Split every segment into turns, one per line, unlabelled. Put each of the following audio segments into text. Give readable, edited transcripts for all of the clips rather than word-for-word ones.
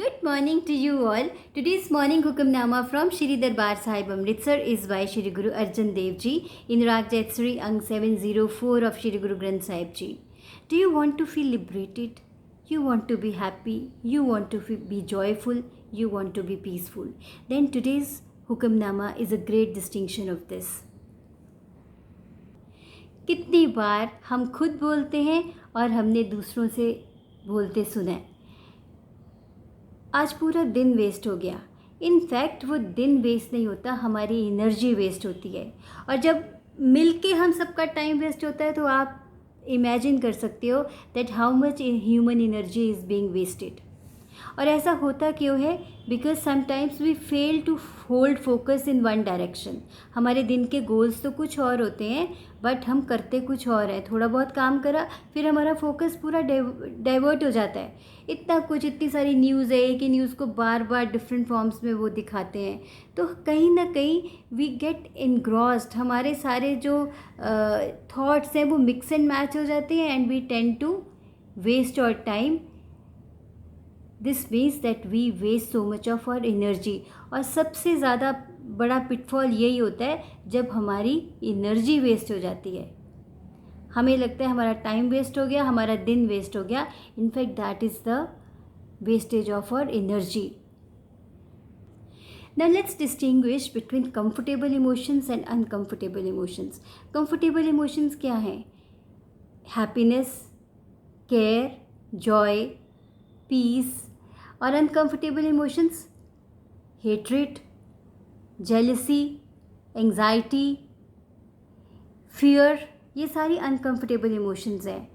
Good morning to you all. Today's morning Hukamnama from Shri Darbar Sahib Amritsar is by Shri Guru Arjan Dev Ji in Rag Jaitsri Ang 704 of Shri Guru Granth Sahib Ji. Do you want to feel liberated? You want to be happy? You want to be joyful? You want to be peaceful? Then today's Hukamnama is a great distinction of this. कितनी बार हम खुद बोलते हैं और हमने दूसरों से बोलते सुना है, आज पूरा दिन वेस्ट हो गया. इनफैक्ट वो दिन वेस्ट नहीं होता, हमारी एनर्जी वेस्ट होती है. और जब मिल के हम सबका टाइम वेस्ट होता है तो आप इमेजिन कर सकते हो that how much human energy is being wasted. और ऐसा होता क्यों है? Because sometimes we fail to hold focus in one direction. हमारे दिन के गोल्स तो कुछ और होते हैं बट हम करते कुछ और है. थोड़ा बहुत काम करा फिर हमारा फोकस पूरा डाइवर्ट हो जाता है. इतना कुछ, इतनी सारी न्यूज़ है, एक ही न्यूज़ को बार बार डिफरेंट फॉर्म्स में वो दिखाते हैं, तो कहीं ना कहीं वी गेट इनग्रॉस्ड. हमारे सारे जो थॉट्स हैं वो मिक्स एंड मैच हो जाते हैं and we tend to waste our time. This means that we waste so much of our energy. और सबसे ज़्यादा बड़ा पिटफॉल यही होता है जब हमारी एनर्जी वेस्ट हो जाती है. हमें लगता है हमारा टाइम वेस्ट हो गया, हमारा दिन वेस्ट हो गया. In fact that is the wastage of our energy. Now let's distinguish between comfortable emotions and uncomfortable emotions. Comfortable emotions क्या हैं? Happiness, care, joy, peace. और uncomfortable emotions? Hatred, jealousy, anxiety, fear. ये सारी uncomfortable emotions हैं.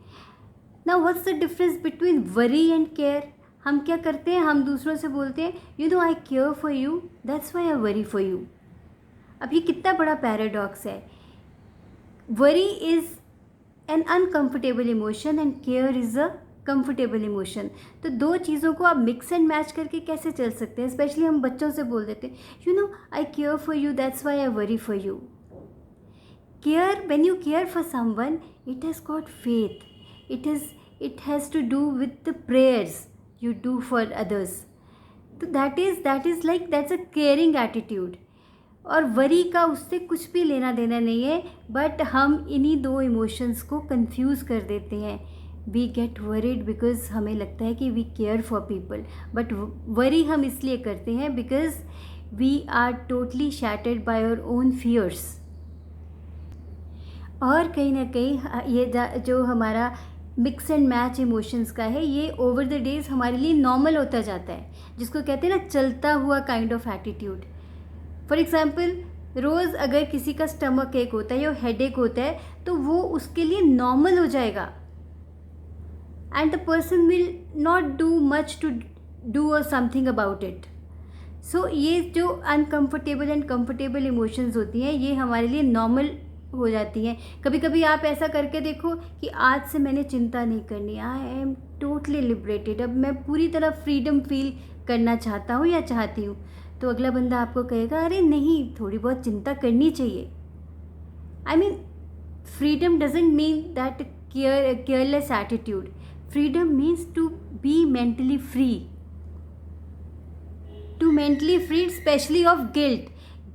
Now what's the difference between worry and care? हम क्या करते हैं? हम दूसरों से बोलते हैं you know I care for you, that's why I worry for you. अब ये कितना बड़ा पैराडॉक्स है. Worry is an uncomfortable emotion and care is a comfortable emotion. तो दो चीज़ों को आप मिक्स एंड मैच करके कैसे चल सकते हैं? स्पेशली हम बच्चों से बोल देते हैं you know I care for you, that's why I worry for you. Care, when you care for someone, it has got faith. It has to do with the prayers you do for others. तो that is like that's a caring attitude. और worry का उससे कुछ भी लेना देना नहीं है. बट हम इन्हीं दो इमोशंस को कंफ्यूज कर देते हैं. वी गेट वरीड बिकॉज हमें लगता है कि we care for people, but worry हम इसलिए करते हैं because we are totally shattered by our own fears. और कहीं ना कहीं ये जो हमारा मिक्स एंड मैच इमोशंस का है, ये ओवर द डेज हमारे लिए नॉर्मल होता जाता है, जिसको कहते हैं ना चलता हुआ kind of attitude. For example, रोज़ अगर किसी का स्टमक एक होता है या हेड एक होता है तो वो उसके लिए नॉर्मल हो जाएगा and the person will not do much to do और समथिंग अबाउट इट. सो ये जो अनकम्फर्टेबल एंड कम्फर्टेबल इमोशंस होती हैं ये हमारे लिए नॉर्मल हो जाती हैं. कभी कभी आप ऐसा करके देखो कि आज से मैंने चिंता नहीं करनी, आई एम टोटली लिबरेटेड, अब मैं पूरी तरह फ्रीडम फील करना चाहता हूँ या चाहती हूँ. तो अगला बंदा आपको कहेगा अरे नहीं, थोड़ी बहुत चिंता करनी चाहिए. I mean freedom doesn't mean that careless attitude. Freedom means to be mentally free, to mentally free specially of guilt.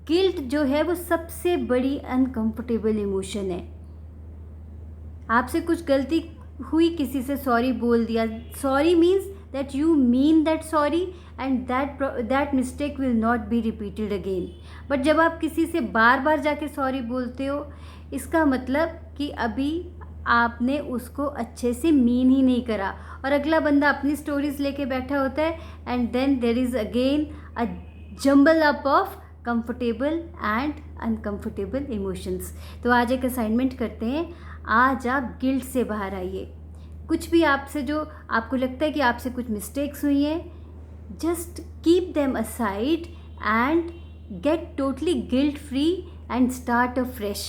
Guilt जो है वो सबसे बड़ी अनकंफर्टेबल इमोशन है. आपसे कुछ गलती हुई, किसी से सॉरी बोल दिया. Sorry means that you mean that sorry and that mistake will not be repeated again. But जब आप किसी से बार बार जाके सॉरी बोलते हो, इसका मतलब कि अभी आपने उसको अच्छे से मीन ही नहीं करा और अगला बंदा अपनी स्टोरीज लेके बैठा होता है and then there is again a jumble up of comfortable and uncomfortable emotions. तो आज एक असाइनमेंट करते हैं. आज आप गिल्ट से बाहर आइए. कुछ भी आपसे जो आपको लगता है कि आपसे कुछ मिस्टेक्स हुई हैं, just keep them aside and get totally guilt free and start a fresh.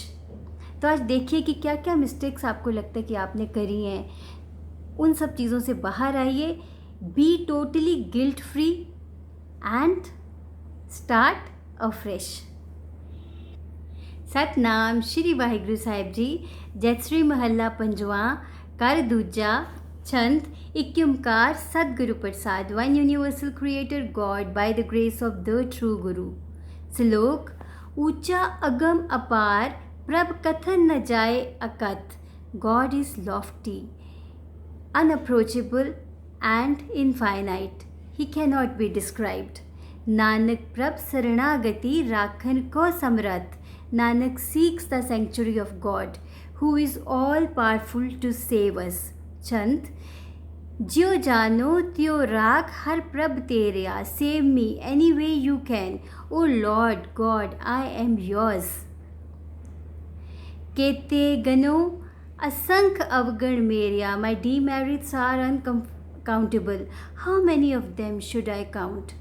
तो आज देखिए कि क्या क्या मिस्टेक्स आपको लगता है कि आपने करी हैं. उन सब चीज़ों से बाहर आइए. Be totally guilt free and start afresh. Satnam Shri Waheguru Sahib ji. जैतश्री महला पंजवा, कर दूजा, छंद एक ओंकार सदगुरु प्रसाद, one universal creator God by the grace of the true guru. श्लोक ऊंचा अगम अपार प्रभ कथन न जाए अकथ, God is lofty unapproachable and infinite, he cannot be described। Nanak प्रभ शरणागति राखन को समरथ, Nanak seeks the sanctuary of God who is all powerful to save us। छंद ज्यो जानो त्यो राख हर प्रभ तेरिया, save me any way you can, O Lord God I am yours। केते गनो असंख्य अवगण मेरिया, my demerits are uncountable, how many of them should I count।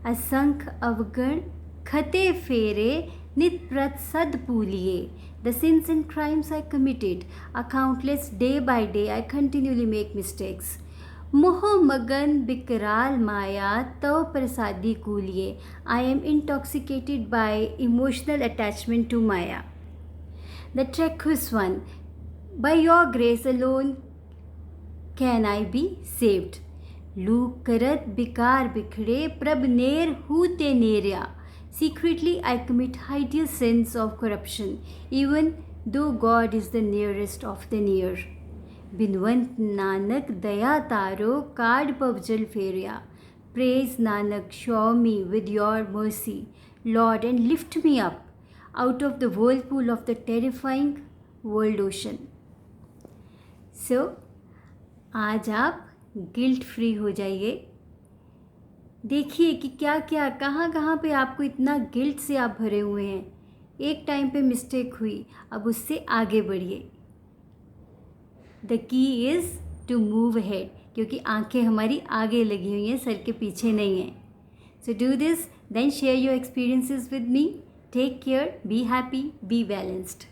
असंख्य अवगण खते फेरे नित प्रत सद पूलिए, the sins and crimes I committed are countless, day by day I continually make mistakes। मोह मगन बिकराल माया तव प्रसादी कूलिए, I am intoxicated by emotional attachment to Maya। The treacherous one, by your grace alone can I be saved। Look करत बिकार बिखड़े प्रभ नेर हूते नेरिया, secretly I commit hideous sins of corruption, even though God is the nearest of the near। बिनवंत Nanak Daya taro card पवजल फेरिया, praise Nanak show me with your mercy Lord and lift me up out of the whirlpool of the terrifying world ocean। सो आज आप guilt free हो जाइए। देखिए कि क्या क्या कहाँ कहाँ पे आपको इतना गिल्ट से आप भरे हुए हैं। एक टाइम पे मिस्टेक हुई, अब उससे आगे बढ़िए। The key is to move ahead, क्योंकि आंखें हमारी आगे लगी हुई हैं, सर के पीछे नहीं हैं। So do this, then share your experiences with me. Take care, be happy, be balanced.